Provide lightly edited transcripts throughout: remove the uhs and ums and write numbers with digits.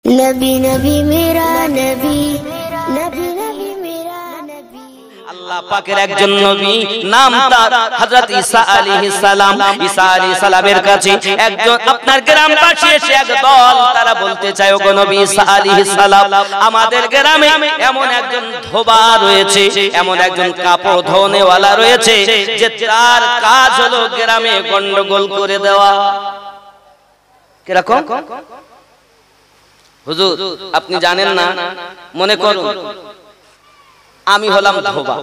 नबी नबी मेरा नबी नबी नबी मेरा नबी আল্লাহ পাকের একজন নবী নাম তার হযরত ঈসা আলাইহিস সালাম। ঈসা আলাইহিস সালামের কাছে একজন আপনার গ্রামবাসী এসে একদল তারা বলতে চায়, ওগো নবী ঈসা আলাইহিস সালাম, আমাদের গ্রামে এমন একজন ধোবা রয়েছে, এমন একজন কাপড় ধোনেওয়ালা রয়েছে যে তার কাজ হলো গ্রামে গন্ডগোল করে দেওয়া। কিরকম? হুজুর আপনি জানেন না, মনে করুন আমি হলাম ধোবা,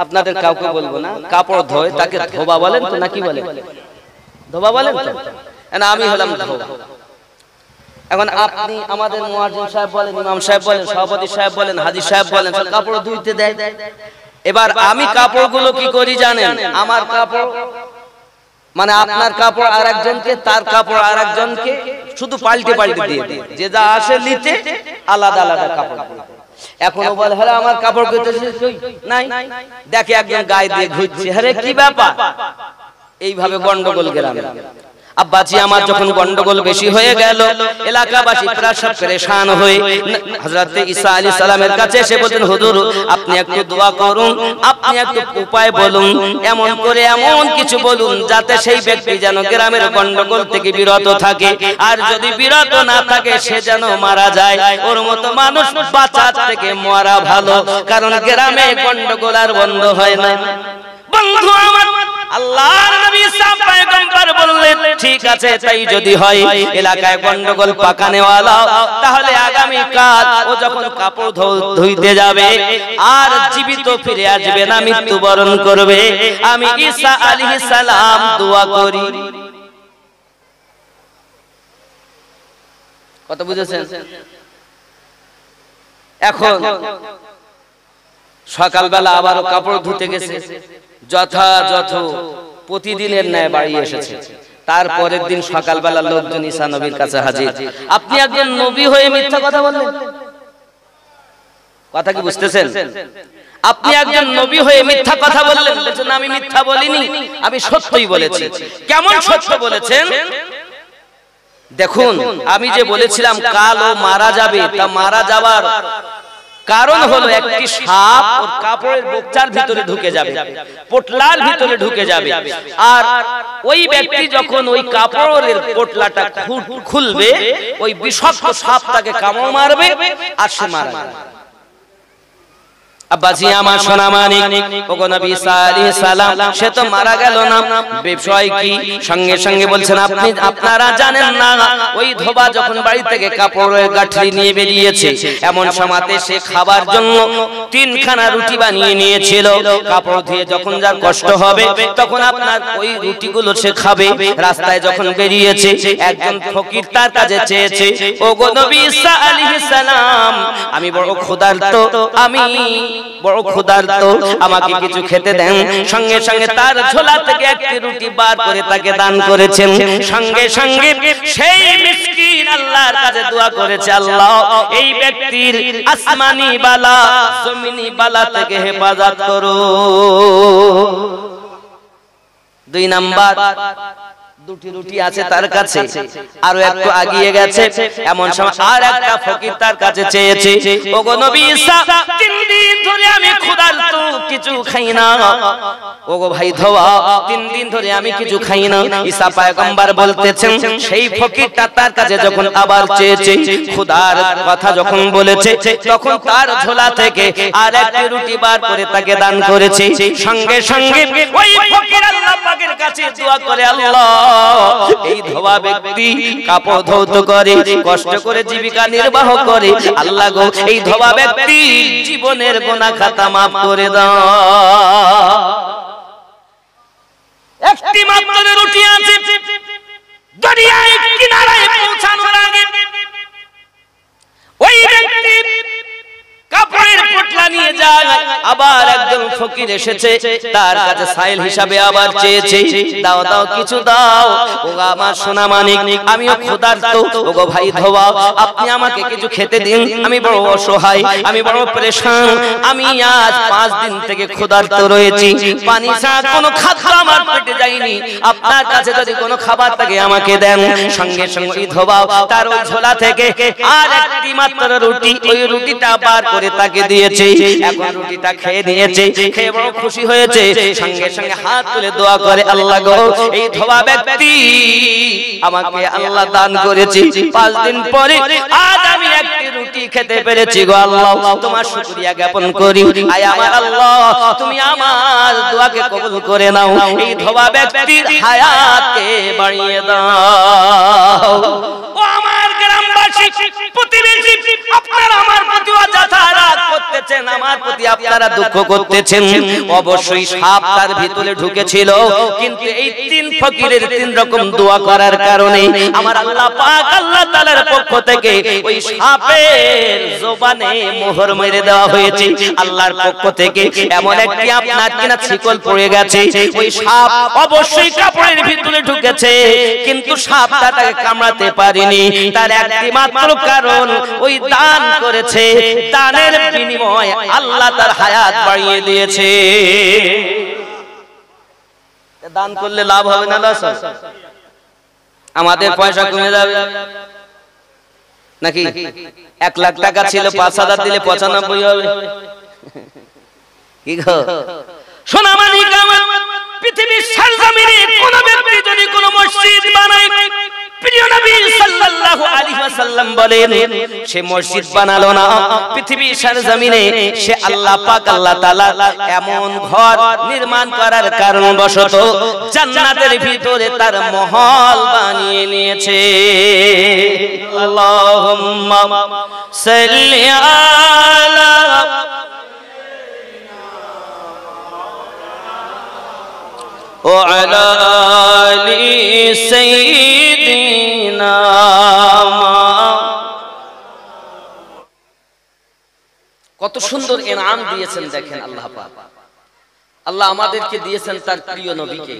আপনাদের কাউকে বলবো না, কাপড় ধোয় তাকে ধোবা বলেন তো নাকি বলেন? ধোবা বলেন তো? না, আমি হলাম ধোবা। এখন আপনি আমাদের মুয়াজ্জিন সাহেব বলেন, ইমাম সাহেব বলেন, সভাপতি সাহেব বলেন, হাজী সাহেব বলেন, সব কাপড় ধুইতে দেয়। এবার আমি কাপড়গুলো কি করি জানেন? আমার কাপড় মানে আপনার কাপড় আর একজনকে, তার কাপড় আর একজনকে শুধু পাল্টে পাল্টে দিয়ে দিই, যে যা আসে নিতে আলাদা আলাদা কাপড়। এখনো বলে হ্যাঁ আমার কাপড় নাই, দেখে একজন গায়ে দিয়ে ঘুরছে, আরে কি ব্যাপার? এইভাবে গন্ডগোল গ্রামে। আব্বাজি আমার যখন গন্ডগোল বেশি হয়ে গেল, এলাকাবাসী প্রায় সব পরেশান হয়ে হযরত ঈসা আলাইহিস সালামের কাছে এসে বললেন, হুজুর আপনি একটু দোয়া করুন, আপনি একটু উপায় বলুন, এমন করে এমন কিছু বলুন যাতে সেই ব্যক্তি যেন গ্রামের গন্ডগোল থেকে বিরত থাকে, আর যদি বিরত না থাকে সে যেন মারা যায়। ওর মতো মানুষ বাঁচার থেকে মরা ভালো, কারণ গ্রামে গন্ডগোল আর বন্ধ হয় না। বন্ধু আমার, আল্লাহর নবী ঈসা পয়গম্বর বললেন, ঠিক আছে তাই যদি হয়, এলাকায় গন্ডগোল পাকানেওয়ালা, তাহলে আগামী কাল ও যখন কাপড় ধুইতে যাবে আর জীবিত ফিরে আসবে না, মৃত্যুবরণ করবে, আমি ঈসা আলাইহিস সালাম দোয়া করি। কত বুঝেছেন? এখন সকালবেলা আবারও কাপড় ধুতে গেছে, যথাযথ প্রতিদিনের ন্যায় বাড়ি এসেছে। তারপরের দিন সকালবেলা লোকজন ঈসা নবীর কাছে হাজির। আপনি একজন নবী হয়ে মিথ্যা কথা বললেন, কথা কি বুঝতেছেন? আপনি একজন নবী হয়ে মিথ্যা কথা বললেন। বলছেন আমি মিথ্যা বলিনি, আমি সত্যই বলেছি। কেমন সত্য বলেছেন? দেখুন, আমি যে বলেছিলাম কাল ও মারা যাবে, তা মারা যাওয়ার কারণ হলো একটি সাপ ওর কাপড়ের বক্সার ভিতরে ঢুকে যাবে, পোটলার ভিতরে ঢুকে যাবে, আর ওই ব্যক্তি যখন ওই কাপড়ের পোটলাটা খুলবে, ওই বিষাক্ত সাপ তাকে কামড় মারবে আর সে মারা যাবে। আব্বাজি আমার সোনা মানিক, ওগো নবী ঈসা আলাইহিস সালাম সে তো মারা গেল না, বিষয় কি? সঙ্গে সঙ্গে বলছেন আপনারা জানেন না, ওই ধোবা যখন বাড়ি থেকে কাপড়ের গাঁঠরি নিয়ে বেরিয়েছে, এমন সময়তে সে খাবার জন্য 3খানা রুটি বানিয়ে নিয়েছিল। কাপড় ধুয়ে যখন যার কষ্ট হবে তখন আপনার ওই রুটিগুলো সে খাবে। রাস্তায় যখন বেরিয়েছে একজন ফকির তার কাছে চেয়েছে, ওগো নবী ঈসা আলাইহিস সালাম আমি বড় ক্ষুধার্ত, আমি বড় ক্ষুধার্ত, আমাকে কিছু খেতে দেন। সঙ্গে সঙ্গে তার ঝোলা থেকে একটি রুটি বার করে তাকে দান করেছেন। সঙ্গে সঙ্গে সেই মিসকিন আল্লাহর কাছে দোয়া করেছে, আল্লাহ এই ব্যক্তির আসমানি বালা জমিনি বালা থেকে হেফাজত করো। 2 নাম্বার, দুটি রুটি আছে তার কাছে, আরো একটু আগিয়ে গেছে, এমন সময় আর একটা ফকির তার কাছে চেয়েছে, ওগো নবী ঈসা 3 দিন ধরে আমি ক্ষুধার্ত, কিছু খাই না। ওগো ভাই ধোয়া 3 দিন ধরে আমি কিছু খাই না। ঈসা পয়গম্বর বলতেছেন, সেই ফকিরটা তার কাছে যখন আবার চেয়েছে, ক্ষুধার কথা যখন বলেছে, তখন তার ঝোলা থেকে আর একটা রুটি বার করে তাকে দান করেছে। সঙ্গে সঙ্গে ওই ফকির আল্লাহ পাকের কাছে দোয়া করে, আল্লাহ এই ধোয়া ব্যক্তি কাপড় ধৌত করে, কষ্ট করে জীবিকা নির্বাহ করে, আল্লাহ গো এই ধোয়া ব্যক্তি জীবনের গুনাহ খাতা মাফ করে দাও। একটি মাত্র রুটি আছে, দরিয়ার কিনারায় পৌঁছানোর আগে ওই ব্যক্তি কাপড়ের পোটলা নিয়ে যায়। আবার একজন ফকির ফকির এসেছে, তার কাছে সাইল হিসাবে আবার চেয়েছে, দাও দাও কিছু দাও। ও আমার সোনা মানিক, আমিও ক্ষুধার্ত, ওগো ভাই ধোবা, আপনি আমাকে কিছু খেতে দিন, আমি বড় অসহায়, আমি বড় পরেশান, আমি আজ 5 দিন থেকে ক্ষুধার্ত রয়েছি, পানি ছাড়া কোনো খাদ্য আমার পেটে যায়নি, আপনার কাছে যদি কোনো খাবার থাকে আমাকে দেন। সঙ্গে সঙ্গে ধোবা তার ওই ঝোলা থেকে আর একটি মাত্র রুটি, ওই রুটিটা বার করে তাকে দিয়েছে। এখন রুটিটা খেয়ে নিয়েছে, খেয়ে বড় খুশি হয়েছে, সঙ্গে সঙ্গে হাত তুলে দোয়া করে, আল্লাহ গো, এই ধোবা ব্যক্তি আমাকে আল্লাহ দান করেছে, 5 দিন পরে আজ আমি একটি রুটি খেতে পেরেছি গো আল্লাহ, তোমার শুকরিয়া জ্ঞাপন করি। আয় আমার আল্লাহ, তুমি আমার দোয়াকে কবুল করে নাও, এই ধোবা ব্যক্তির হায়াতকে বাড়িয়ে দাও। ও আমার গ্রামবাসী, প্রতিবেশী, আপনারা আমার প্রতি অযথা রাগ করতেছেন, আমার প্রতি আপনারা দুঃখ করতেছেন। অবশ্যই সাপ তার ভিতরে ঢুকেছিল, কিন্তু এই 3 ফকিরের 3 রকম দোয়া করার কারণে আমার আল্লাহ পাক আল্লাহ তাআলার পক্ষ থেকে ওই সাপের জবানে মোহর মেরে দেওয়া হয়েছে। আল্লাহর পক্ষ থেকে এমন একটি আপনার কিনা শিকল পড়ে গেছে, ওই সাপ অবশ্যই কাপড়ের ভিতরে ঢুকেছে, কিন্তু সাপটা তাকে কামড়াতে পারেনি। তার একটি মাত্র কারণ, ওই দান করেছে, দানের বিনিময়ে আল্লাহ তার হায়াত বাড়িয়ে দিয়েছে। দান করলে লাভ হবে না লস? আমাদের পয়সা কমে যাবে নাকি? 1 লাখ টাকা ছিল, 5,000 দিলে 95 হবে। কি গো সোনা মানিক আমার, পৃথিবীর সরজমিনে কোন ব্যক্তি যদি কোন মসজিদ বানায়, প্রিয় নবী সাল্লাল্লাহু আলাইহি ওয়াসাল্লাম বলেন, সে মসজিদ বানালো না, পৃথিবীর সরজমিনে সে আল্লাহ পাক আল্লাহ তাআলা এমন ঘর নির্মাণ করার কারণবশত জান্নাতের ভিতরে তার মহল বানিয়ে নিয়েছে। আল্লাহুম্মা সাল্লি আলা وعلى آل سيدنا। কত সুন্দর ইনাম দিয়েছেন দেখেন আল্লাহ পাক। আল্লাহ আমাদেরকে দিয়েছেন তার প্রিয় নবীকে,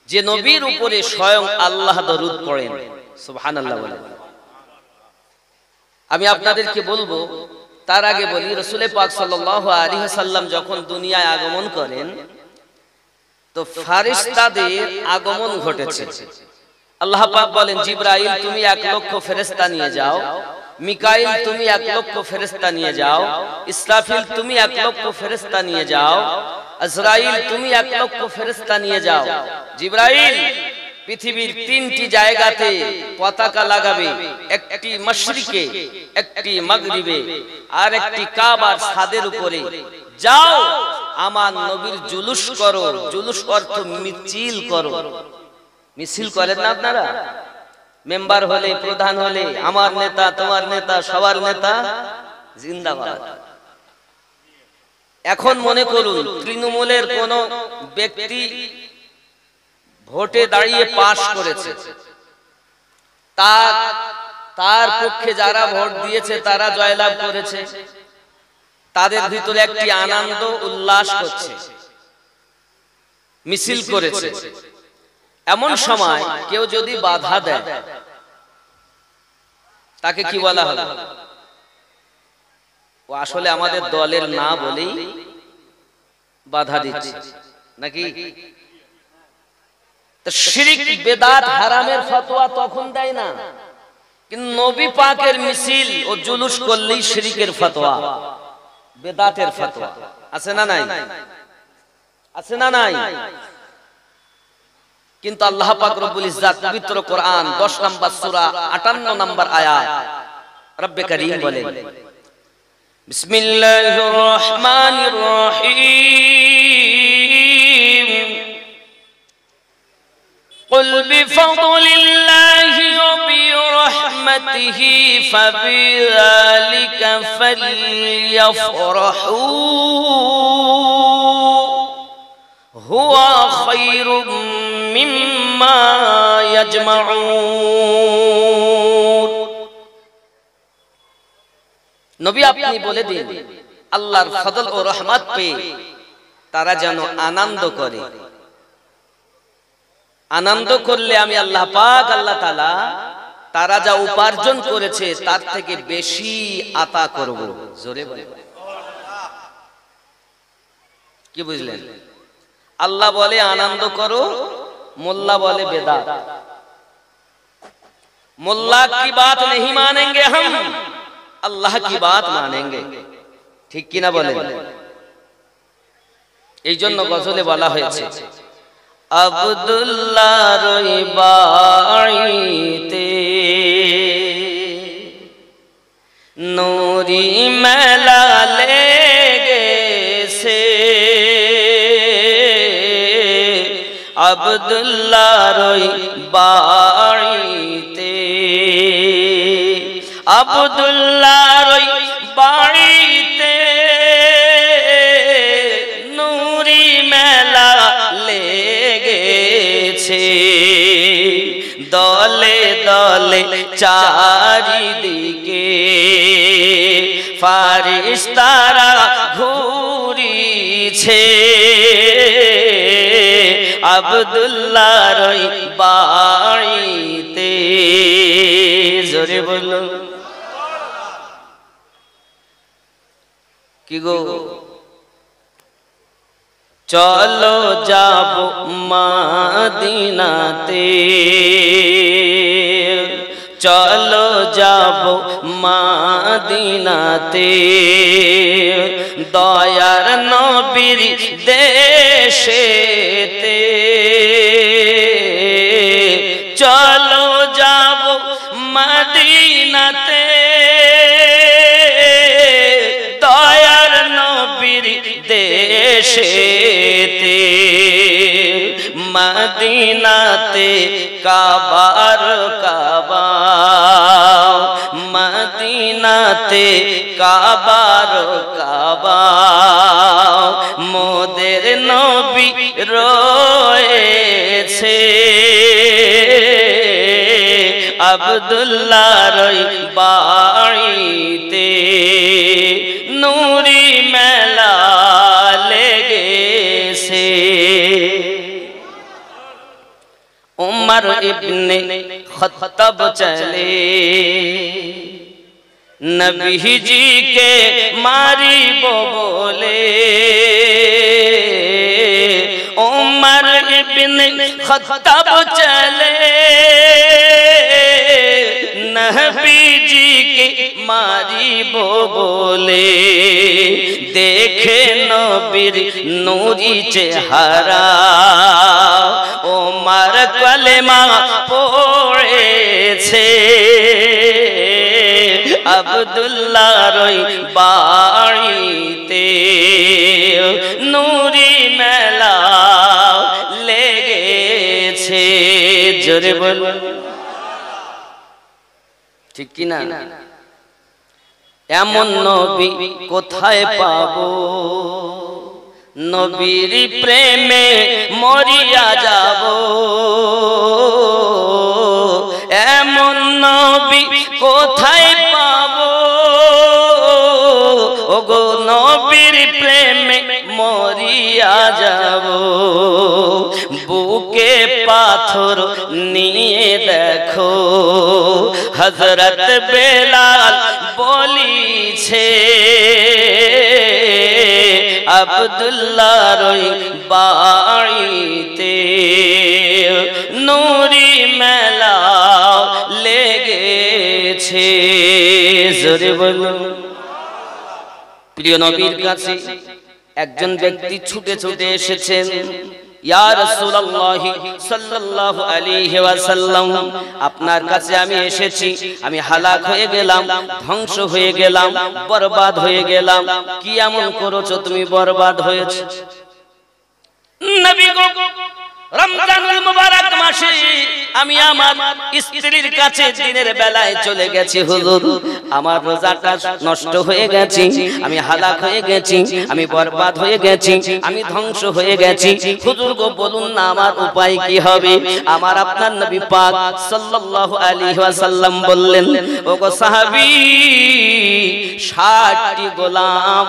যে নবীর উপরে স্বয়ং আল্লাহ দরুদ পড়েন। সুবহানাল্লাহ বলেন। আমি আপনাদেরকে বলবো, তার আগে বলি, রাসূল পাক সাল্লাল্লাহু আলাইহি ওয়াসাল্লাম যখন দুনিয়ায় আগমন করেন, তো ফেরেশতাদের আগমন ঘটেছে। আল্লাহ পাক বলেন, জিবরাইল তুমি 1 লক্ষ ফেরেশতা নিয়ে যাও, মিকাইল তুমি 1 লক্ষ ফেরেশতা নিয়ে যাও, ইসরাফিল তুমি 1 লক্ষ ফেরেশতা নিয়ে যাও, আজরাইল তুমি 1 লক্ষ ফেরেশতা নিয়ে যাও। জিবরাইল পৃথিবীর 3টি জায়গাতে পতাকা লাগাবে, একটি মাশরিকে, একটি মাগরিবে, আর একটি কাবার ছাদের উপরে। যাও আমার নবীর জুলুস করো। জুলুস অর্থ মিছিল করো। মিছিল করেন না আপনারা? মেম্বার হলে, প্রধান হলে, আমার নেতা, তোমার নেতা, সবার নেতা জিন্দাবাদ। এখন মনে করুন তৃণমূলের কোন ব্যক্তি ভোটে দাঁড়িয়ে পাশ করেছে, তার পক্ষে যারা ভোট দিয়েছে তারা জয়লাভ করেছে, তাদের ভিতরে একটি আনন্দ উল্লাস করছে, মিছিল করেছে। এমন সময় কেউ যদি বাধা দেয়, তাকে কি বলা হবে? ও আসলে আমাদের দলের না বলেই বাধা দিচ্ছে নাকি? তো শিরক বেদাত হারামের ফতোয়া তখন দেয় না, কিন্তু নবী পাকের মিছিল ও জুলুস করলেই শিরকের ফতোয়া, বেদাতের ফতোয়া। আছে না নাই? আছে না নাই? কিন্তু আল্লাহ পাক রব্বুল ইজ্জাত পবিত্র কোরআন 10 নম্বর সূরা 58 নম্বর আয়াত রব্বে কারীম বলেন, বিসমিল্লাহির রহমানির রহিম, কুল বিফদলিল্লাহি ওয়া বিরহমাতিহি ফাবিযালিকা ফালইফরাহু হুয়া খায়রুম মিম্মা ইয়াজমাউন। নবী আপনি বলে দিন, আল্লাহর ফজল ও রহমত পেয়ে তারা যেন আনন্দ করে। আনন্দ করলে আমি আল্লাহ পাক আল্লাহ তাআলা তারা যা উপার্জন করেছে তার থেকে বেশি আতা করব। জোরে বলে কি বুঝলেন? আল্লাহ বলে আনন্দ করো, মোল্লা বলে বেদাত। मोल्ला की बात नहीं मानेंगे हम, अल्लाह की बात मानेंगे। ठीक की ना बोले? এই জন্য গজলে বলা হয়েছে আব্দুল্লাহর বাড়িতে নূরি মেলা লেগেছে, আব্দুল্লাহর বাড়িতে, আব্দুল্লাহর বাড়িতে নূরি মেলা লেগেছে, দলে দলে চারিদিকে ফারিস্তারা ঘুরিছে, আব্দুল্লাহর বাড়িতে। জোরে বলো কি গো? চলো যাব মদিনাতে, চলো যাব মদিনাতে, দয়ার নবীর দেশেতে, চলো যাব মদিনাতে, দয়ার নবীর দেশেতে, মদিনাতে কাবার কাবা, মদিনাতে কাবার কাবা, মোদের নবী রয়েছে, আব্দুল্লাহর বাড়িতে নূরি মেলা লেগেছে। उमर इब्ने खत्ताब चले नबी जी के मारी बोले, उमर इब्ने खत्ताब चले नबी जी के मारी बोले, देखे नबीर नूरी चेहरा, उमर कलेमा पढ़ेছে, আব্দুল্লাহর বাড়িতে নূরি মেলা লেগেছে। জোরে বল ঠিক কি না? এমন নবী কোথায় পাবো, নবীর প্রেমে মরিয়া যাব, এমন নবী কোথায় পাবো, ওগো নবীর প্রেমে মরিয়া যাব, বুকে পাথর নিয়ে দেখো হযরত বেলাল বলিছে, আব্দুল্লাহর বাড়িতে নূরি মেলা লেগেছে। জোরে বলো। প্রিয় নবীর কাছে একজন ব্যক্তি ছুটে ছুটে এসেছেন, ইয়া রাসূলুল্লাহ সাল্লাল্লাহু আলাইহি ওয়াসাল্লাম, আপনার কাছে আমি এসেছি, আমি হালাক হয়ে গেলাম, ধ্বংস হয়ে গেলাম, বরবাদ হয়ে গেলাম, কি এমন করেছো তুমি বরবাদ হয়েছে? নবী গো রমজানুল মুবারক মাসে আমি আমার স্ত্রীর কাছে দিনের বেলায় চলে গেছি, হুজুর আমার রোজাটা নষ্ট হয়ে গেছে, আমি হালাক হয়ে গেছি, আমি বরবাদ হয়ে গেছি, আমি ধ্বংস হয়ে গেছি, হুজুর গো বলুন না আমার উপায় কি হবে? আমার আপনার নবী পাক সাল্লাল্লাহু আলাইহি ওয়াসাল্লাম বললেন, ওগো সাহাবী 60টি গোলাম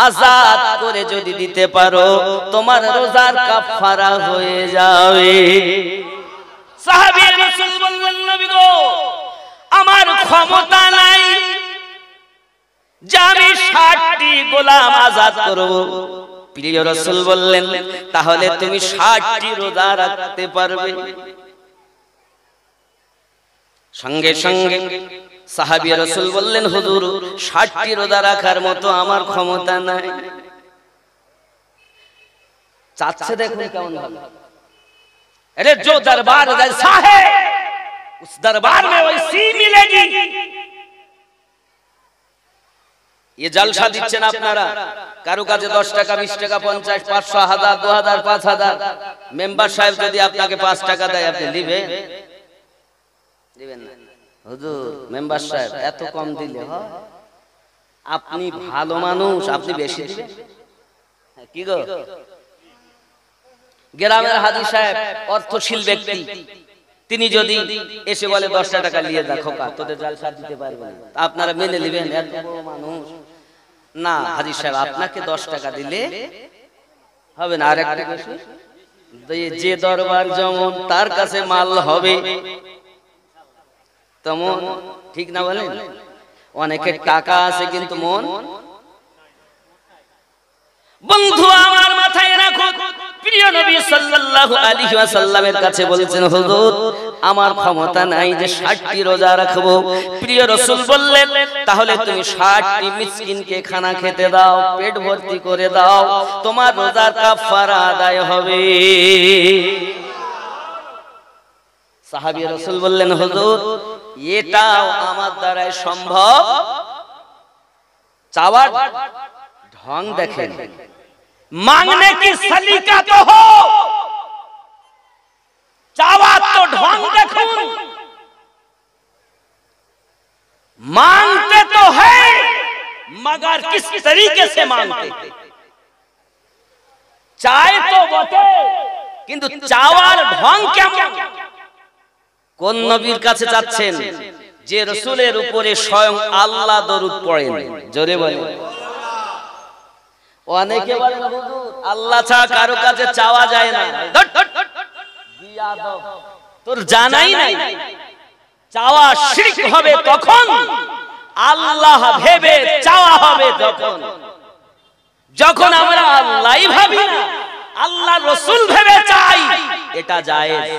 আযাদ করে যদি দিতে পারো তোমার রোজার কাফারা হয়ে যাবে। সাহাবী রাসূল বললেন, নবী গো আমার ক্ষমতা নাই যে আমি 60টি গোলাম আযাদ করব। প্রিয় রাসূল বললেন, তাহলে তুমি 60টি রোজা রাখতে পারবে? সঙ্গে সঙ্গে সাহাবী রাসূল বললেন, হুজুর 60টি রোজা রাখার মতো আমার ক্ষমতা নাই। চাচ্ছে দেখুন কেমন ভালো। अरे जो दरबार जैसा है उस दरबार में वैसी मिलेगी। ये जलसा দিচ্ছেন আপনারা, কারো কাছে 10 টাকা 20 টাকা 50 500 1000 2000 5000, মেম্বার সাহেব যদি আপনাকে 5 টাকা দেয় আপনি দিবেন? দিবেন না। হুজুর মেম্বার সাহেব এত কম দিলে হয়? আপনি ভালো মানুষ, আপনি বেশি দিবেন কি গো? গ্রামের হাজী সাহেব অর্থশীল ব্যক্তি, তিনি যদি এসে বলে 10 টাকা নিয়ে যা খোকা, তোদের জালসা দিতে পারবে না, আপনারা মেনে নেবেন? এত বড় মানুষ না। হাজী সাহেব আপনাকে 10 টাকা দিলে হবে না, আরেকটা বেশি, যে দরবার যেমন তার কাছে মাল হবে তেমন, ঠিক না বলেন? অনেকের টাকা আছে কিন্তু মন। বন্ধু আমার মাথায় রাখো, প্রিয় নবী সাল্লাল্লাহু আলাইহি ওয়াসাল্লামের কাছে বলছেন, হুজুর আমার ক্ষমতা নাই যে 60টি রোজা রাখবো। প্রিয় রাসূল বললেন, তাহলে তুমি 60টি মিসকিনকে খানা খেতে দাও, পেট ভর্তি করে দাও, তোমার রোজার কাফারা আদায় হবে। সাহাবী রাসূল বললেন, হুজুর এটাও আমার দ্বারাই সম্ভব। চাওয়ার ঢং দেখেন, मांगने की सलीका तो हो, चावा तो ढंग देखो। मांगते तो है मगर किस तरीके से मांगते, चाहे तो बते किंतु चावार ढंग केमन? কোন নবীর কাছে যাচ্ছেন যে রাসূলের উপরে স্বয়ং আল্লাহ দরুদ পড়েন? জোরে বলেন। অনেকে বলে হুজুর আল্লাহ ছাড়া কারো কাছে চাওয়া যায় না। বিয়াদব, তোর জানাই নাই চাওয়া শিরক হবে তখন, আল্লাহ ভেবে চাওয়া হবে যখন। যখন আমরা আল্লাহই ভাবি না, আল্লাহ রাসূল ভেবে চাই, এটা জায়েজ।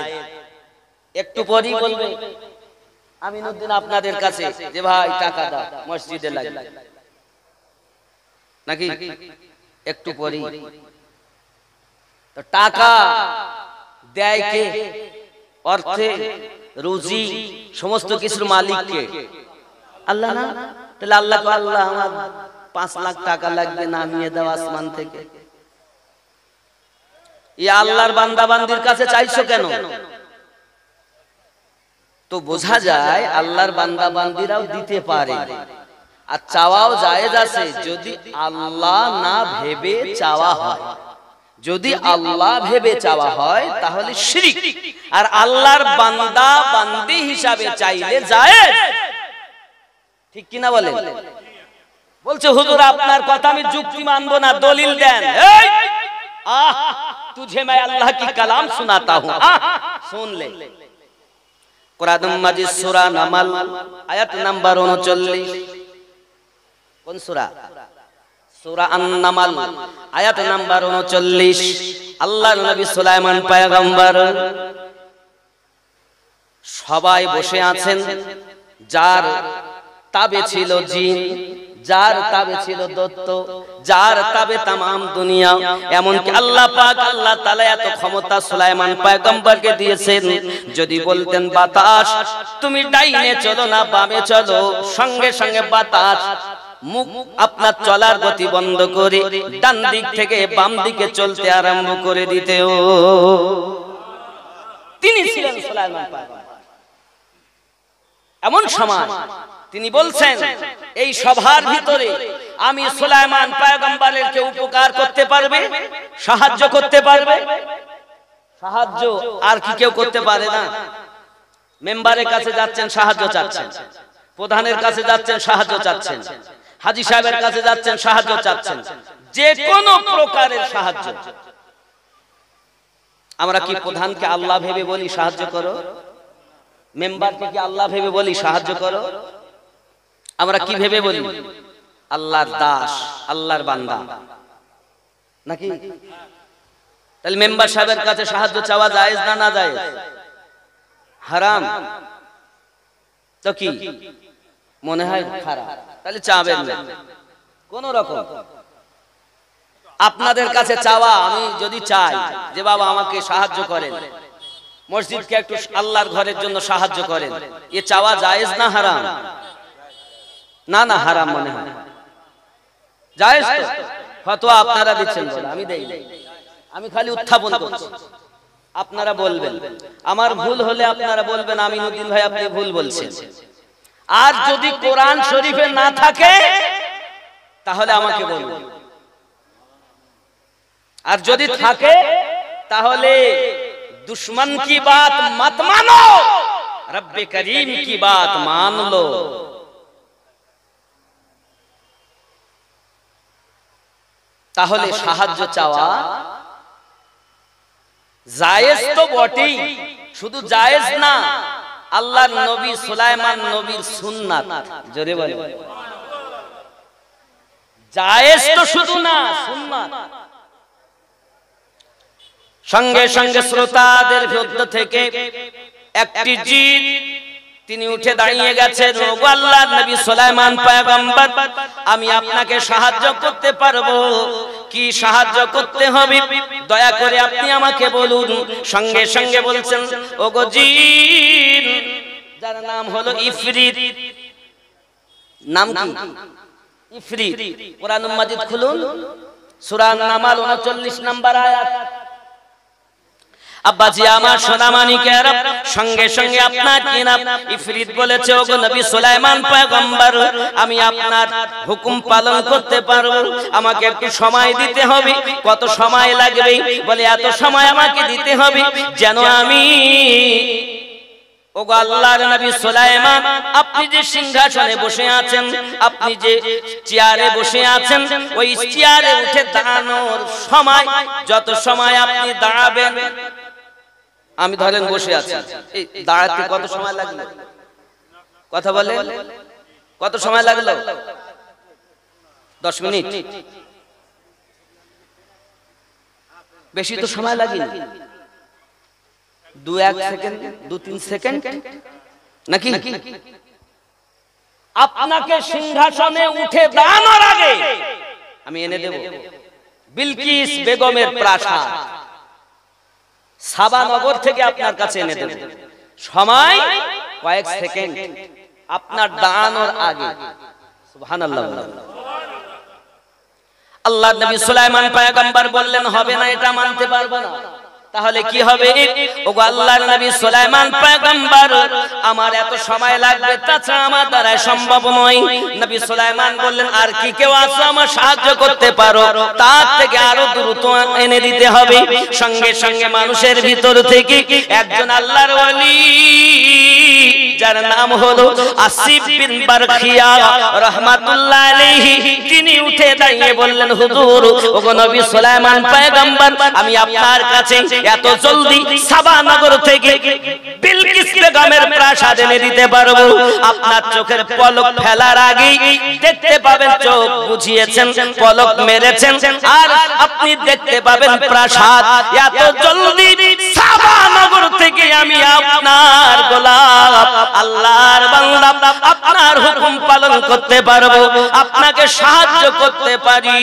একটু পরেই বলবে আমিনুদ্দিন আপনাদের কাছে যে ভাই টাকা দাও মসজিদে লাগবে নাকি, একটু পরেই তো টাকা দেয় কে? অর্থে রুজি সমস্ত কিছুর মালিক কে? আল্লাহ না? তাহলে আল্লাহকে আল্লাহ আমার 5 লাখ টাকা লাগবে, নামিয়ে দাও আসমান থেকে। এই আল্লাহর বান্দা বান্দির কাছে চাইছো কেন? তো বোঝা যায় আল্লাহর বান্দা বান্দিরাও দিতে পারে, আর চাওয়াও জায়েজ আছে যদি আল্লাহ না ভেবে চাওয়া হয়। যদি আল্লাহ ভেবে চাওয়া হয় তাহলে শিরক, আর আল্লাহর বান্দা বান্দি হিসাবে চাইলে জায়েজ। ঠিক কি না বলেন? বলছে হুজুর আপনার কথা আমি যুক্তি মানবো না, দলিল দেন। এই तुझे मैं अल्लाह की कलाम सुनाता हूँ, सुन ले। कुरान मजीद सूरा नमल आयत नंबर 39। कौन सूरा? सूरा अन-नमल आयत नंबर 39। আল্লাহর নবী সুলাইমান পয়গম্বর সবাই বসে আছেন, যার তাবে ছিল জিন, যার তাবে ছিল দত্ত, যার তাবে তামাম দুনিয়া। এমনকি আল্লাহ পাক আল্লাহ তাআলা এত ক্ষমতা সুলাইমান পয়গম্বরকে দিয়েছেন, যদি বলতেন বাতাস তুমি ডাইনে চলো না বামে চলো, সঙ্গে সঙ্গে বাতাস মুখ আপনার চলার গতি বন্ধ করে ডান দিক থেকে বাম দিকে চলতে আরম্ভ করে দিতেও। তিনি ছিলেন সুলাইমান পয়গম্বর। এমন সময় তিনি বলছেন এই সভার ভিতরে আমি সুলাইমান পয়গম্বরের কে উপকার করতে পারবে, সাহায্য করতে পারবে? সাহায্য আর কি কেউ করতে পারে না? মেম্বারের কাছে যাচ্ছেন, সাহায্য চাচ্ছেন, প্রধানের কাছে যাচ্ছেন, সাহায্য চাচ্ছেন, হাজী সাহেবের কাছে যাচ্ছেন, সাহায্য চাচ্ছেন, যে কোনো প্রকারের সাহায্য। আমরা কি প্রধানকে আল্লাহ ভেবে বলি সাহায্য করো? মেম্বারকে কি আল্লাহ ভেবে বলি সাহায্য করো? আমরা কি ভেবে বলি? আল্লাহর দাস, আল্লাহর বান্দা নাকি? তাহলে মেম্বার সাহেবের কাছে সাহায্য চাওয়া জায়েজ না না জায়েজ? হারাম তো কি মনে হয়? খারাপ। তাহলে চাবেন না কোন রকম। আপনাদের কাছে চাওয়া, আমি যদি চাই যে বাবা আমাকে সাহায্য করেন, মসজিদকে একটু আল্লাহর ঘরের জন্য সাহায্য করেন, এ চাওয়া জায়েজ না হারাম? না না হারাম মনে হয়। জায়েজ তো? ফতোয়া আপনারা দিচ্ছেন বলে আমি দেই না, আমি খালি উত্থাপন করছি। আপনারা বলবেন, আমার ভুল হলে আপনারা বলবেন আমিনুদ্দিন ভাই আপনি ভুল বলছেন। আর যদি কোরআন শরীফে না থাকে তাহলে আমাকে বলবেন, আর যদি থাকে তাহলে दुश्मन की बात मत मानो, रब्बे करीम की बात मान लो। তাহলে সাহায্য চাওয়া জায়েজ তো বটেই, শুধু জায়েজ না, আল্লাহর নবী সুলাইমান নবীর সুন্নাত। জোরে বলেন জায়েজ তো শুধু না, সুন্নাত। সঙ্গে সঙ্গে শ্রোতাদের মধ্য থেকে একটি জিন তিনি উঠে দাঁড়িয়ে গেছেন, ওগো আল্লাহর নবী সুলাইমান পয়গম্বর, আমি আপনাকে সাহায্য করতে পারবো, কি সাহায্য করতে হবে দয়া করে আপনি আমাকে বলুন। সঙ্গে সঙ্গে বলছেন, ওগো জিন, যার নাম হলো ইফরিত। নাম কি? ইফরিত। কোরআনুল মাজিদ খুলুন, সূরা নামাল 39 নম্বর আয়াত। আব্বাজি আমার সোনামানিকেরা, সঙ্গে সঙ্গে আপনার কি নাম? ইফরিত বলেছে, ওগো নবী সুলাইমান পয়গম্বর, আমি আপনার হুকুম পালন করতে পারবো, আমাকে একটু সময় দিতে হবে। কত সময় লাগবে? বলে এত সময় আমাকে দিতে হবে যেন আমি, ওগো আল্লাহর নবী সুলাইমান, আপনি যে সিংহাসনে বসে আছেন, আপনি যে চেয়ারে বসে আছেন, ওই চেয়ারে উঠে দাঁড়ানোর সময়, যত সময় আপনি দাঁড়াবেন, আমি ধরেন বসে আছি, এই দাঁড়াতে কত সময় লাগলো? কথা বলে কত সময় লাগলো? 10 মিনিট? বেশি তো সময় লাগেনি, 2-1 সেকেন্ড, 2-3 সেকেন্ড নাকি? আপনাকে সিংহাসনে উঠে দাঁড়ানোর আগে আমি এনে দেব বিলকিস বেগমের প্রাসাদ, সাবানগর থেকে আপনার কাছে এনে দেব। সময় কয়েক সেকেন্ড, আপনার দাঁড়ানোর আগে। সুবহানাল্লাহ। আল্লাহর নবী সুলাইমান পয়গম্বর বললেন, হবে না, এটা মানতে পারবো না। তাহলে কি হবে? ওগো আল্লাহর নবী সুলাইমান পয়গম্বর, আমার এত সময় লাগবে, তাছাড়া আমার দ্বারা সম্ভব নয়। নবী সুলাইমান বললেন, আর কি কেউ আছে আমার সাহায্য করতে পারো? তার থেকে আরো দ্রুত এনে দিতে হবে। সঙ্গে সঙ্গে মানুষের ভিতর থেকে একজন আল্লাহর ওলি, যার নাম হলো আসিফ বিন বারখিয়া রাহমাতুল্লাহ আলাইহি, তিনি উঠে দাঁড়িয়ে বললেন, হুজুর, ওগো নবী সুলাইমান পয়গম্বর, আমি আপনার কাছে এত জলদি সাবানগর থেকে বিলকিস বেগমের প্রাসাদ এনে দিতে পারবো। আপনার চোখের পলক ফেলার আগেই দেখতে পাবেন চোখ বুঝিয়েছেন, পলক মেরেছেন, আর আপনি দেখতে পাবেন প্রাসাদ। এত জলদি সাবানগর থেকে আমি আপনার গোলাম, আল্লাহর বান্দা, আপনার হুকুম পালন করতে পারবো, আপনাকে সাহায্য করতে পারি।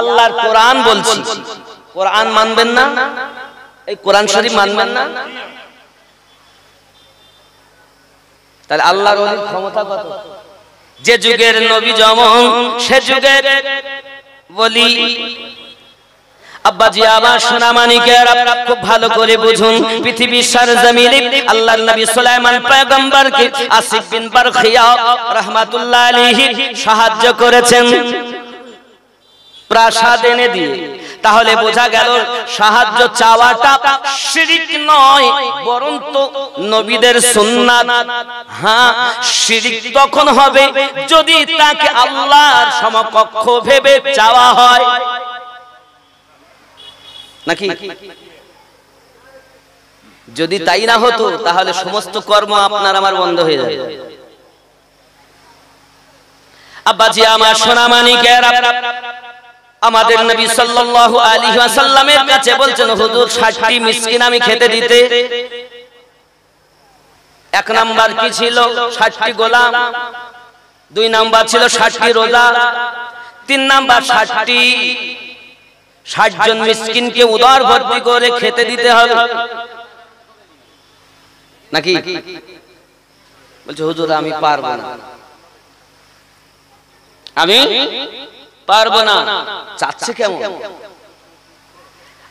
আল্লাহর কোরআন বলছি, কোরআন মানবেন না? এই কোরআন শরীফ মানবেন না? তাহলে আল্লাহর ওলির ক্ষমতা কত? যে যুগের নবী যেমন সে যুগের বলি। আব্বাজি আমার সোনা মানিকেরা খুব ভালো করে বুঝুন, পৃথিবীর সরজমিনে আল্লাহর নবী সুলাইমান পয়গম্বরকে আসিফ বিন বারখিয়া রাহমাতুল্লাহ আলাইহি সাহায্য করেছেন প্রাসাদ এনে দিয়ে। তাহলে বোঝা গেল সাহায্য চাওয়াটা শিরক নয়, বরং তো নবীদের সুন্নাত। হ্যাঁ, শিরক তখন হবে যদি তাকে আল্লাহর সমকক্ষ ভেবে চাওয়া হয়, নাকি? যদি তাই না হতো তাহলে সমস্ত কর্ম আপনার আমার বন্ধ হয়ে যাবে। আব্বাজি আমার সোনা মানিকেরা, আমাদের নবী সাল্লাল্লাহু আলাইহি ওয়াসাল্লামের কাছে বলছেন, হুজুর 60টি মিসকিন আমি খেতে দিতে। এক নাম্বার কি ছিল? 60টি গোলাম। 2 নাম্বার ছিল 60টি রোজা। 3 নাম্বার 60 জন মিসকিনকে উদার ভর্তি করে খেতে দিতে হবে, নাকি? বলছে হুজুর আমি পারবো না, আমি পারবো না। চাচ্ছে কেমন?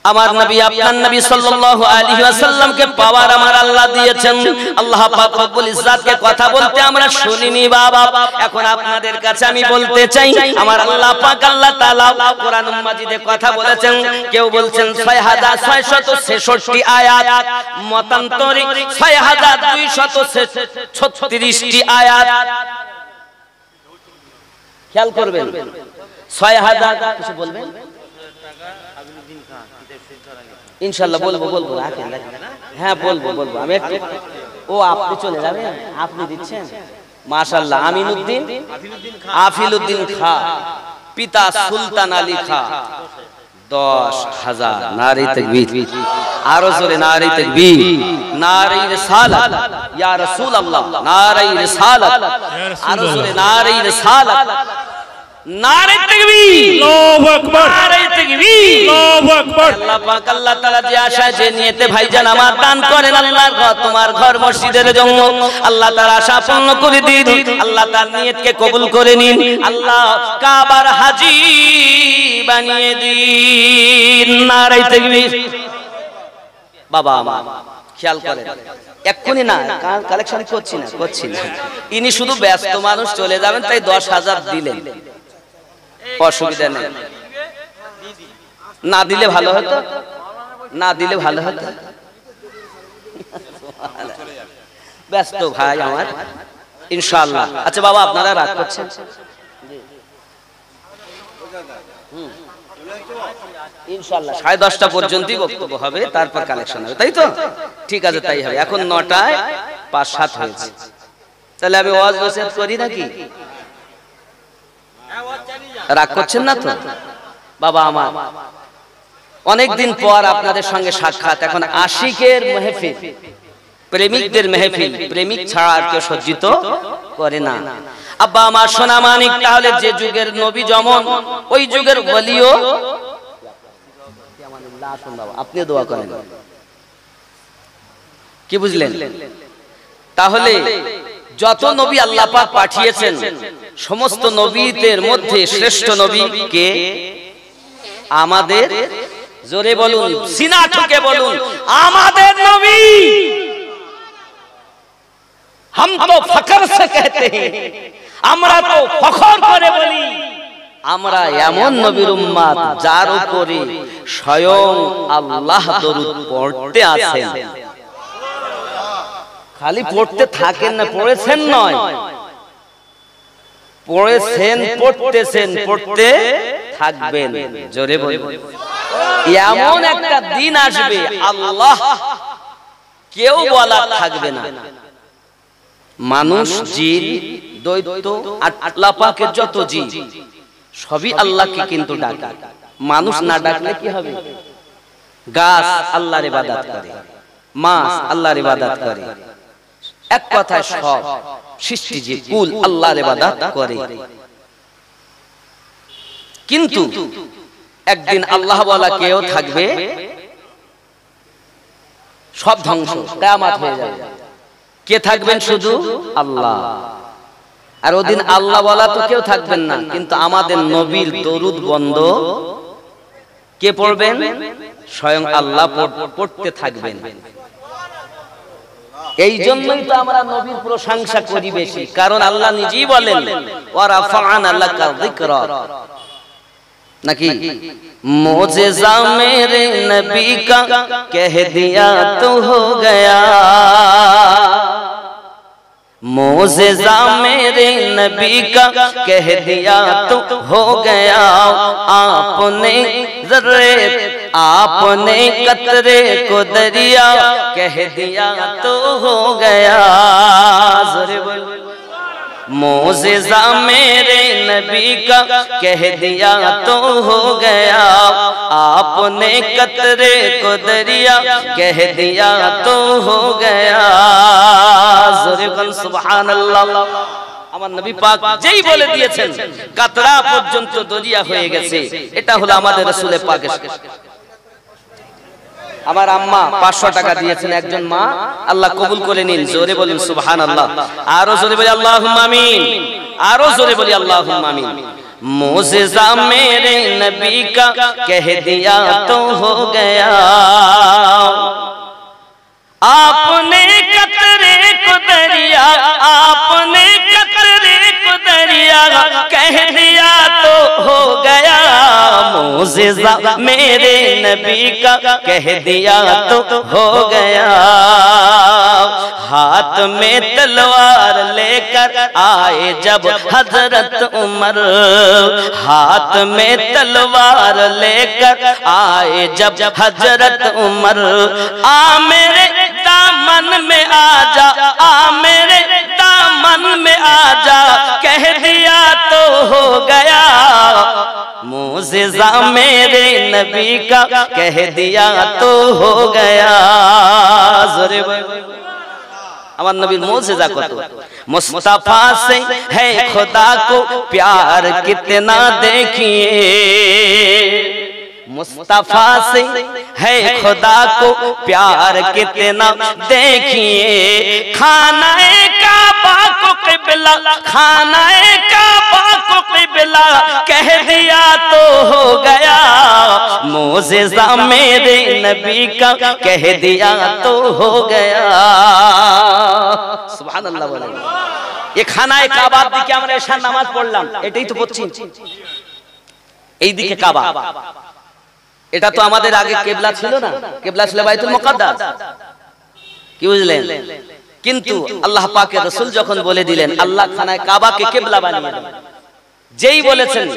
আমার নবী আপনার নবী সাল্লাল্লাহু আলাইহি ওয়াসাল্লামকে পাওয়ার আমার আল্লাহ দিয়েছেন। আল্লাহ পাক রব্বুল ইজ্জাতকে কথা বলতে আমরা শুনিনি বাবা। এখন আপনাদের কাছে আমি বলতে চাই, আমার আল্লাহ পাক আল্লাহ তাআলা কোরআনুল মাজিদে কথা বলেছেন। কেউ বলছেন 6666 আয়াত, মতান্তরে 6236টি আয়াত। খেয়াল করবেন, 6000 কিছু বলবেন ইনশাআল্লাহ? বলবো হ্যাঁ বলবো। আমি একটু আপনি চলে যাবেন, আপনি দিচ্ছেন মাশাআল্লাহ। আমিনুদ্দিন আফিলউদ্দিন খা, পিতা সুলতান আলী খা, 10,000। নারে তাকবীর, আরো জোরে নারে তাকবীর, নারে রিসালাত ইয়া রাসূলুল্লাহ, নারে রিসালাত, আরো জোরে নারে রিসালাত, নারে তাকবীর, আল্লাহু আকবার, নারে তাকবীর, আল্লাহু আকবার। আল্লাহ পাক আল্লাহ তাআলা যে আশা যে নিয়তে ভাইজান আমার দান করেন আল্লাহর ঘর, তোমার ঘর মসজিদের জন্য, আল্লাহ তার আশা পূর্ণ করে দিন। আল্লাহ তার নিয়তকে কবুল করে নিন। আল্লাহ কাবার হাজী বানিয়ে দিন। নারে তাকবীর। বাবা আমার খেয়াল করেন, এক্ষুনি না কালেকশন করছি না। ইনি শুধু ব্যস্ত মানুষ, চলে যাবেন, তাই 10,000 দিলেন, অসুবিধা নেই। না দিলে ভালো হতো, না দিলে ভালো হতো। ব্যস্ত ভাই আমার, ইনশাআল্লাহ। আচ্ছা বাবা আপনারা রাগ করছেন? ইনশাআল্লাহ 10:30 পর্যন্তই বক্তব্য হবে, তারপর কালেকশন হবে, তাই তো? ঠিক আছে, তাই হবে। এখন 9টায় 5-7 হয়েছে, তাহলে আমি ওয়াজ নসিহত করি নাকি? রাগ করছেন না তো? বাবা আমার অনেকদিন পর আপনাদের সঙ্গে সাক্ষাৎ। এখন আশিকের মেহফিল, প্রেমিকদের মেহফিল, প্রেমিক ছাড়া আর কেউ সজ্জিত করে না। আব্বা আমার সোনা মানিক, তাহলে যে যুগের নবী যেমন, ওই যুগের ওলিও। আপনি দোয়া করেন, কি বুঝলেন? তাহলে যত নবী আল্লাহ পাক পাঠিয়েছেন, সমস্ত নবীদের মধ্যে শ্রেষ্ঠ নবী কে? আমাদের, জোরে বলুন, সিনা ঠুকে বলুন, আমাদের নবী। हम तो फखर से कहते हैं, আমরা তো ফখর করে বলি, আমরা এমন নবীর উম্মত যার উপরে স্বয়ং আল্লাহ দরুদ পড়তে আছেন। খালি পড়তে থাকেন না, পড়েছেন নয়, পড়েছেন, পড়তেছেন, পড়তে থাকবেন। জোরে বলুন। এমন একটা দিন আসবে আল্লাহ কেউ বলা থাকবে না। মানুষ, জিন, দৈত্য আর আল্লাহ পাকের যত জিন সবই আল্লাহকে কিন্তু ডাকে। মানুষ না ডাকলে কি হবে? গাছ আল্লাহর ইবাদত করে, মাছ আল্লাহর ইবাদত করে, এক কথায় সব সৃষ্টি যে কুল আল্লাহর ইবাদত করে। কিন্তু একদিন আল্লাহ বলা কেউ থাকবে, সব ধ্বংস, কিয়ামত হয়ে যাবে। কে থাকবেন? শুধু আল্লাহ। আর ওদিন আল্লাহ বলা তো কেউ থাকবেন না, কিন্তু আমাদের নবীর দরুদ বন্ধ কে পড়বেন? স্বয়ং আল্লাহ পড়তে থাকবেন। এই জন্যই তো আমরা নবীর প্রশংসা করি বেশি, কারণ আল্লাহ নিজেই বলেন ওয়া রাফা'না লাকা যিকরাক, নাকি मोज़ेज़ा मेरे नबी का कह दिया तो हो गया, मोज़ेज़ा मेरे नबी का कह दिया तो हो गया, आपने ज़र्रे आपने कतरे को दरिया कह दिया तो हो गया। मोज़ेज़ा मेरे नबी का कह दिया तो हो गया, आपने कतरे को दरिया कह दिया तो हो गया। सुबहानाल्लाह। আমার নবী পাক যেই বলে দিয়েছেন কাতরা পর্যন্ত দরিয়া হয়ে গেছে, এটা হলো আমাদের রাসূল পাকের। আমার আম্মা 500 টাকা দিয়েছেন একজন মা, আল্লাহ কবুল করে নিন। জোরে বলেন সুবহানাল্লাহ, আরো জোরে বলি আল্লাহুম্মা আমিন, আরো জোরে বলি আল্লাহুম্মা আমিন। मोज़ेज़ा मेरे नबी का कह दिया तो हो गया, आपने कतरे को दरिया आपने कतरे को दरिया कह दिया तो हो गया, मोज़ेज़ा मेरे नबी का कह दिया तो हो गया। हाथ में तलवार लेकर आए जब हजरत उमर, हाथ में तलवार लेकर आए जब हजरत उमर, आ मेरे दामन में आ जा, आ मेरे दामन में आ जा, कह दिया तो हो गया, मोज़ेज़ा मेरे नबी का कह दिया तो हो गया। আমার নবীর मोज़ेज़ा কত, मुस्तफा से है खुदा को प्यार कितना देखिए, मुस्तफा से है खुदा को प्यार कितना देखिए, खानाए काबा को क़िबला खानाए काबा को क़िबला कह दिया तो हो गया, मोज़ेज़ा मेरे नबी का कह दिया तो हो गया। সুবহানাল্লাহ বলেন। এই খানায়ে কাবার দিকে আমরা এশার নামাজ পড়লাম, এটাই তো পশ্চিম, এই দিকে কাবা। এটা তো আমাদের আগে কিবলা ছিল না, কিবলা ছিল বাইতুল মুকাদ্দাস, কি বুঝলেন? কিন্তু আল্লাহ পাকের রাসূল যখন বলে দিলেন আল্লাহ খানায়ে কাবাকে কিবলা বানিয়ে দেন, যেই বলেছেন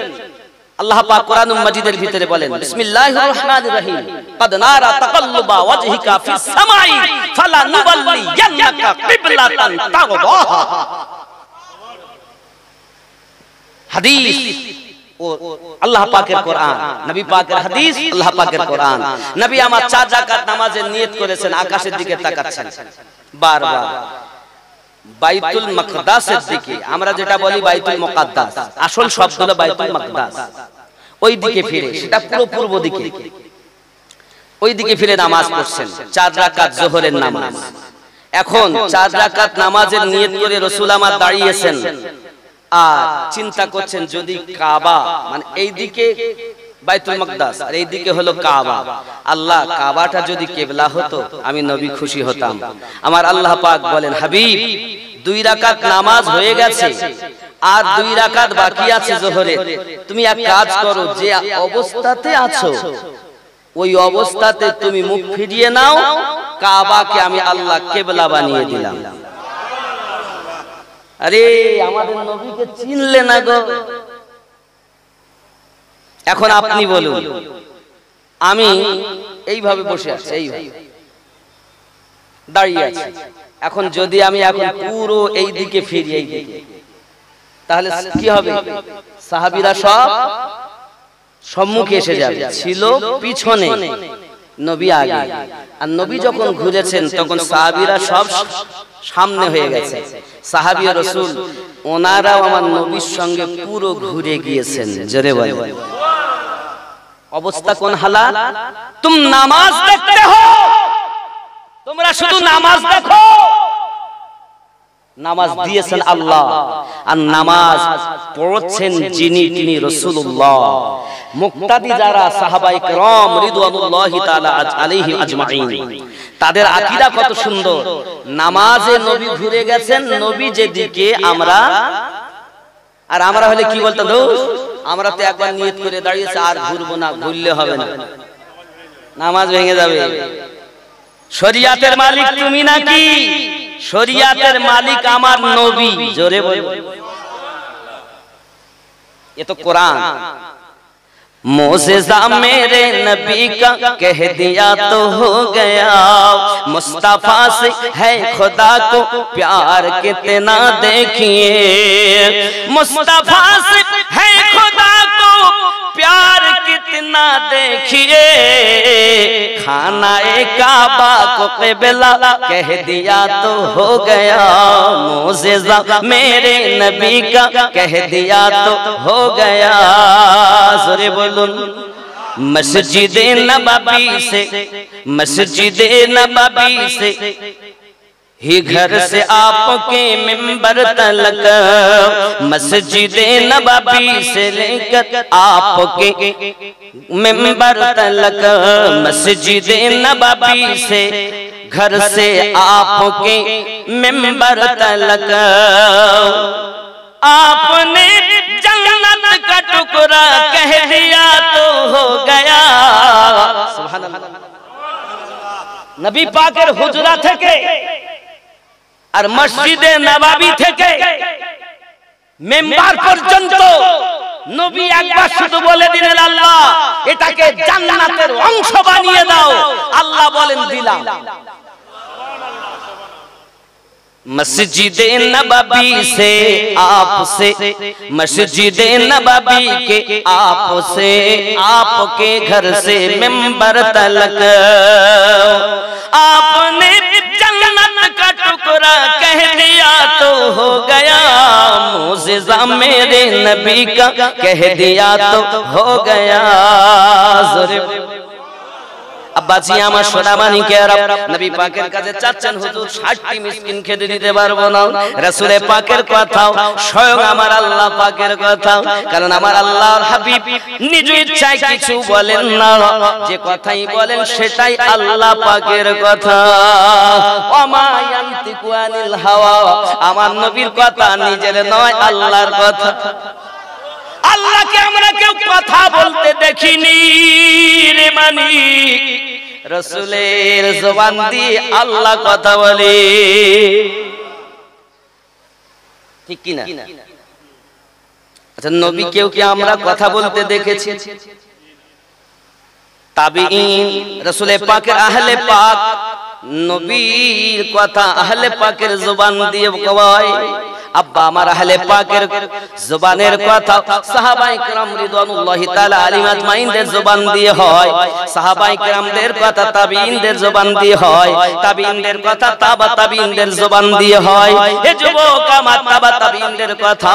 আল্লাহ পাক কোরআনুল মাজিদের ভিতরে বলেন বিসমিল্লাহির রহমানির রহিম, قد نرى تقلب وجهك في السماء فلنولينك قبلة ترضاها। হাদিস ও আল্লাহ পাকের কোরআন, নবী পাকের হাদিস, আল্লাহ পাকের কোরআন। নবী আমার 4 রাকাত নামাজের নিয়ত করেছেন, আকাশের দিকে তাকাচ্ছেন বারবার, বাইতুল মাকদাসের দিকে, আমরা যেটা বলি বাইতুল মুকাদ্দাস, আসল শব্দ হলো বাইতুল মাকদাস, ওই দিকে ফিরে, সেটা পুরো পূর্ব দিকে, ওই দিকে ফিরে নামাজ পড়ছেন, 4 রাকাত যোহরের নামাজ। এখন 4 রাকাত নামাজের নিয়ত করে রাসূল আমার দাঁড়িয়েছেন আর চিন্তা করছেন যদি কাবা মানে এই দিকে বাইতুল মাকদাস আর এই দিকে হলো কাবা, আল্লাহ কাবাটা যদি কিবলা হতো আমি নবী খুশি হতাম। আমার আল্লাহ পাক বলেন হাবিব 2 রাকাত নামাজ হয়ে গেছে আর 2 রাকাত বাকি আছে যোহরের, তুমি এক কাজ করো, যে অবস্থাতে আছো ওই অবস্থাতে তুমি মুখ ফিরিয়ে নাও, কাবাকে আমি আল্লাহ কিবলা বানিয়ে দিলাম। আরে আমাদের নবীকে চিনলে না গো। এখন আপনি বলুন, আমি এইভাবে বসে আছি, এইভাবে দাঁড়িয়ে আছি, এখন যদি আমি এখন পুরো এই দিকে ফিরি, এই দিকে, তাহলে কি হবে? সাহাবীরা সব সম্মুখে এসে যাবে, ছিল পিছনে, নবী আগে, আর নবী যখন ঘুরেছেন তখন সাহাবীরা সব সামনে হয়ে গেছে। সাহাবী ও রাসূল ওনারাও আমার নবীর সঙ্গে পুরো ঘুরে গিয়েছেন। জোরে বলেন অবস্থা কোন হালাত? তুম নামাজ দেখতে হো, তোমরা শুধু নামাজ দেখো, নামাজ দিয়েছেন আল্লাহ, আর নামাজ পড়ছেন যিনি, তিনি রাসূলুল্লাহ। মুক্তাদি যারা সাহাবায়ে কেরাম রিদওয়ানুল্লাহি তাআলা আলাইহিম আজমাইন, তাদের আকীদা কত সুন্দর। নামাজে নবী ঘুরে গেছেন, নবী যেদিকে আমরা, আর আমরা হলে কি বলতাম, আমরা তো একবার নিয়ত করে দাঁড়িয়েছি আর ঘুরবো না, ঘুরলে হবে না, নামাজ ভেঙে যাবে। শরিয়াতের মালিক তুমি নাকি? শরিয়াতের মালিক আমার নবী। জোরে বল, এ তো কোরআন। मोज़ेज़ा मेरे नबी का कह दिया तो हो गया, मुस्तफा से है खुदा को प्यार कितना देखिए, मुस्तफा से है खुदा को प्यार कितना देखिए, खाना काबा को क़िबला कह दिया तो हो गया, मोज़ेज़ा मेरे नबी का कह दिया तो हो गया। ज़ोरे बोलूं, मस्जिदे नबवी से, मस्जिदे नबवी से ही घर से आपके मिंबर तलक, मस्जिदे नबवी से लेकर आपके मिंबर तलक, मस्जिदे नबवी से घर से आपके मिंबर तलक, आपने जन्नत का टुकड़ा कह दिया तो हो गया। सुभानअल्लाह। नबी पाकेर हुजरा থেকে আর মসজিদে নববী থেকে মিম্বার পর্যন্ত নবী একবার শুধু বলে দিলেন, আল্লাহ এটাকে জান্নাতের অংশ বানিয়ে দাও। আল্লাহ বলেন দিলাম। मस्जिद नबवी से आपसे, मस्जिद नबवी के आपसे, आपके घर से मिंबर तलक, आपने जन्नत का टुकड़ा कह दिया तो हो गया, मोज़ेज़ा मेरे नबी का कह दिया तो हो गया। আব্বাজি আমার সোনামানিকেরা, নবী পাকের কাছে চাচ্ছেন হুজুর 60টি মিসকিন খেতে দিতে পারবো না, রাসূলে পাকের কথাও স্বয়ং আমার আল্লাহ পাকের কথা, কারণ আমার আল্লাহর হাবিব নিজ ইচ্ছায় কিছু বলেন না, যে কথাই বলেন সেটাই আল্লাহ পাকের কথা। ওমা ইয়ান্তিকু আনিল হাওয়া, আমার নবীর কথা নিজের নয়, আল্লাহর কথা। আল্লাহকে আমরা কেউ কথা বলতে দেখিনি রে মানিক, রাসূলের জবান দিয়ে আল্লাহ কথা বলে, ঠিক কি না? আচ্ছা, নবী কেউ কি আমরা কথা বলতে দেখেছি? তাবিঈন, রাসূলে পাকের আহলে পাক নবীর কথা আহলে পাকের জবান দিয়ে কয়। আব্বা আমার আহলে পাকের জবানের কথা সাহাবায়ে কেরাম রিদওয়ানুল্লাহি তাআলা আলাইহিম আজমাইনদের জবান দিয়ে হয়, সাহাবায়ে কেরামদের কথা তাবিঈনদের জবান দিয়ে হয়, তাবিঈনদের কথা তাবা তাবিঈনদের জবান দিয়ে হয়। এ যুবক আমার, তাবা তাবিঈনদের কথা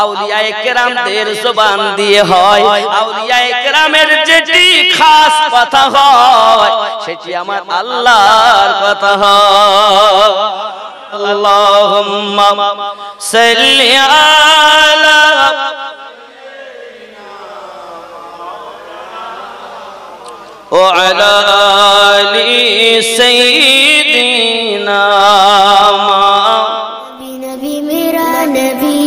আউলিয়ায়ে কেরামদের জবান দিয়ে হয়। আউলিয়ায়ে কেরামের যেটি খাস কথা হয় সেটি আমার আল্লাহর কথা হয়। আল্লাহুম্মা সাল্লি আলা ওয়া আলা আলি সাইয়্যিদিনা। नबी नबी मेरा नबी